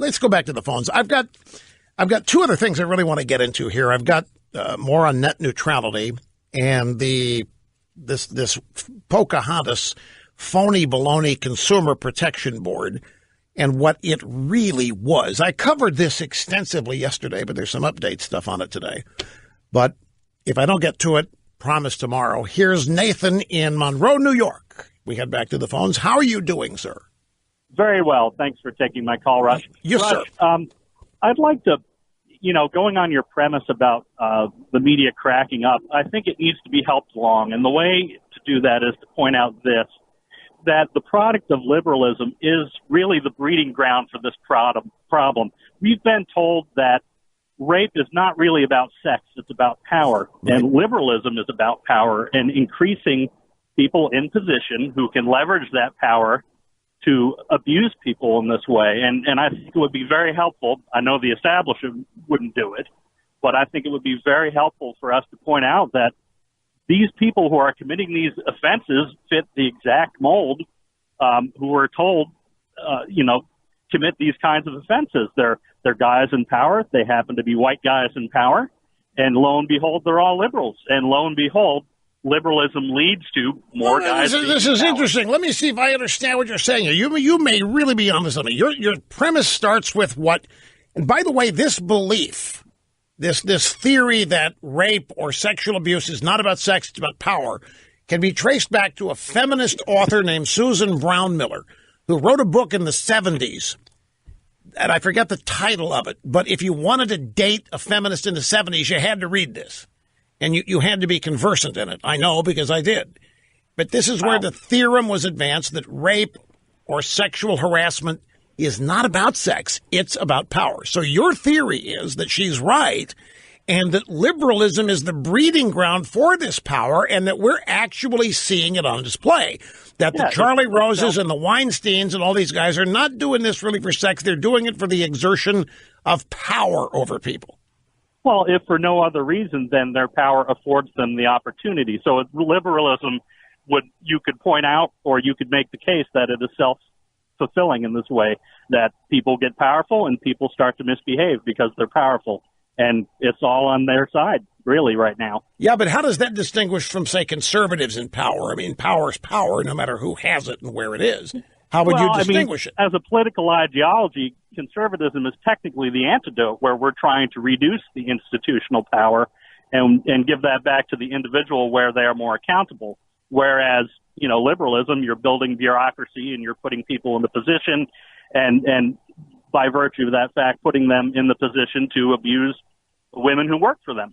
let's go back to the phones. I've got two other things I really want to get into here. I've got more on net neutrality and this Pocahontas phony baloney Consumer Protection Board and what it really was. I covered this extensively yesterday, but there's some update stuff on it today. But if I don't get to it, promise tomorrow. Here's Nathan in Monroe, New York. We head back to the phones. How are you doing, sir? Very well. Thanks for taking my call, Rush. Yes, Rush, sir. I'd like to, going on your premise about the media cracking up, I think it needs to be helped along. And the way to do that is to point out this, that the product of liberalism is really the breeding ground for this problem. We've been told that rape is not really about sex, it's about power. Right. And liberalism is about power and increasing people in position who can leverage that power to abuse people in this way. And I think it would be very helpful. I know the establishment wouldn't do it, but I think it would be very helpful for us to point out that these people who are committing these offenses fit the exact mold who are told, commit these kinds of offenses. They're guys in power. They happen to be white guys in power. And lo and behold, they're all liberals. And lo and behold, liberalism leads to more guys. This is interesting. Let me see if I understand what you're saying. You may really be onto something. Your premise starts with what, and by the way, this belief, this theory that rape or sexual abuse is not about sex, it's about power, can be traced back to a feminist author named Susan Brown Miller, who wrote a book in the 70s, and I forget the title of it, but if you wanted to date a feminist in the 70s, you had to read this. And you had to be conversant in it. I know because I did. But this is where the theorem was advanced that rape or sexual harassment is not about sex. It's about power. So your theory is that she's right and that liberalism is the breeding ground for this power and that we're actually seeing it on display. That the Charlie Roses and the Weinsteins and all these guys are not doing this really for sex. They're doing it for the exertion of power over people. Well, if for no other reason, then their power affords them the opportunity. So liberalism you could point out, or you could make the case that it is self-fulfilling in this way, that people get powerful and people start to misbehave because they're powerful. And it's all on their side, really, right now. Yeah, but how does that distinguish from, say, conservatives in power? I mean, power's power, no matter who has it and where it is. How would you distinguish it? As a political ideology, conservatism is technically the antidote, where we're trying to reduce the institutional power and give that back to the individual where they are more accountable. Whereas, liberalism, you're building bureaucracy and you're putting people in the position and by virtue of that fact, putting them in the position to abuse women who work for them.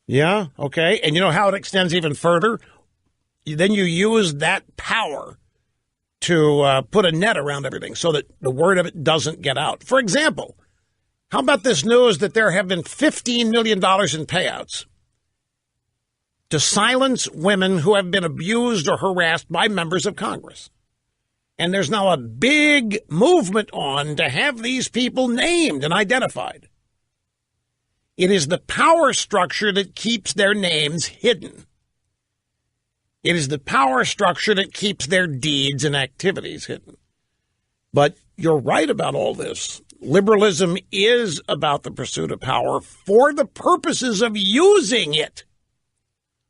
Yeah, okay. And you know how it extends even further? Then you use that power to put a net around everything so that the word of it doesn't get out. For example, how about this news that there have been $15 million in payouts to silence women who have been abused or harassed by members of Congress? And there's now a big movement on to have these people named and identified. It is the power structure that keeps their names hidden. It is the power structure that keeps their deeds and activities hidden. But you're right about all this. Liberalism is about the pursuit of power for the purposes of using it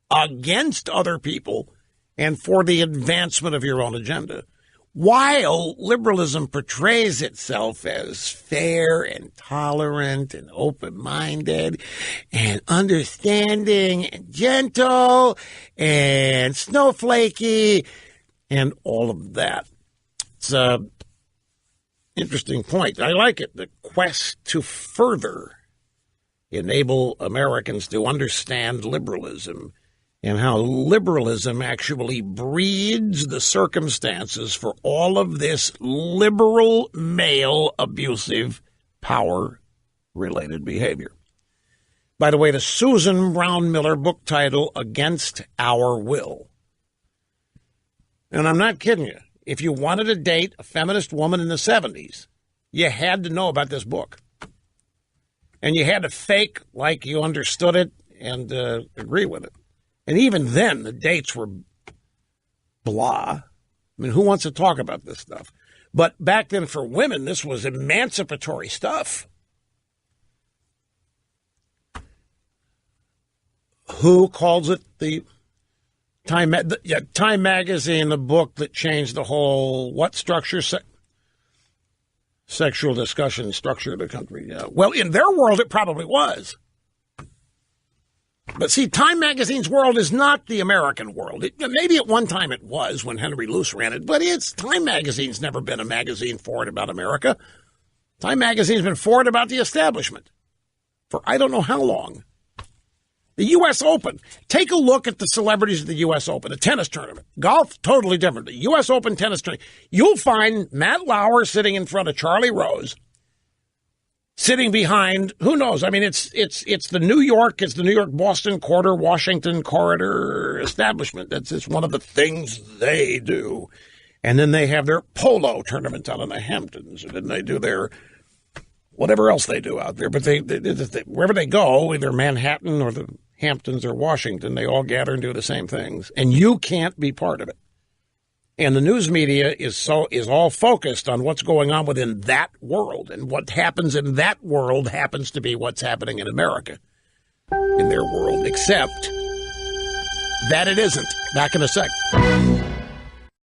against other people and for the advancement of your own agenda. While liberalism portrays itself as fair and tolerant and open-minded and understanding and gentle and snowflakey and all of that. It's an interesting point. I like it. The quest to further enable Americans to understand liberalism and how liberalism actually breeds the circumstances for all of this liberal, male, abusive, power-related behavior. By the way, the Susan Brown Miller book title, Against Our Will. And I'm not kidding you. If you wanted to date a feminist woman in the 70s, you had to know about this book. And you had to fake like you understood it and agree with it. And even then, the dates were blah. I mean, who wants to talk about this stuff? But back then for women, this was emancipatory stuff. Who calls it the Time Magazine, the book that changed the whole what structure? Sexual discussion structure of the country. Yeah. Well, in their world, it probably was. But see, Time Magazine's world is not the American world. Maybe at one time it was when Henry Luce ran it, but Time Magazine's never been a magazine forward about America. Time Magazine's been forward about the establishment for I don't know how long. The U.S. Open. Take a look at the celebrities of the U.S. Open, a tennis tournament. Golf, totally different. The U.S. Open tennis tournament. You'll find Matt Lauer sitting in front of Charlie Rose, sitting behind, who knows? I mean, it's the New York Boston corridor, Washington corridor establishment. It's one of the things they do. And then they have their polo tournament out in the Hamptons, and then they do their whatever else they do out there. But they wherever they go, either Manhattan or the Hamptons or Washington, they all gather and do the same things. And you can't be part of it. And the news media is all focused on what's going on within that world. And what happens in that world happens to be what's happening in America, in their world, except that it isn't. Back in a sec.